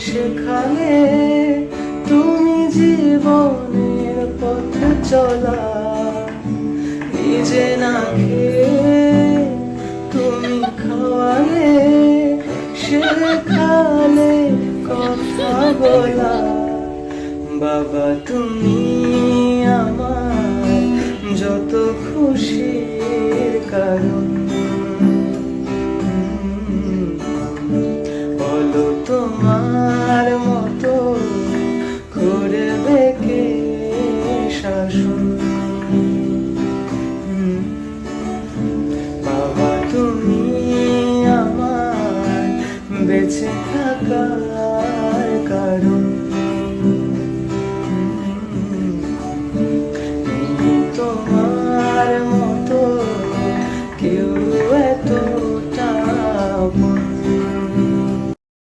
শেখালে তুমি জীবনের পথ চলা, নিজে না খেয়ে তুমি খাওয়ালে, শেখালে কথা বলা। বাবা তুমি আমার যত খুশির কারণ, বলো তোমার মতো করবে কে শাসন। বাবা তুমি আমার বেঁচে থাকার কারণ।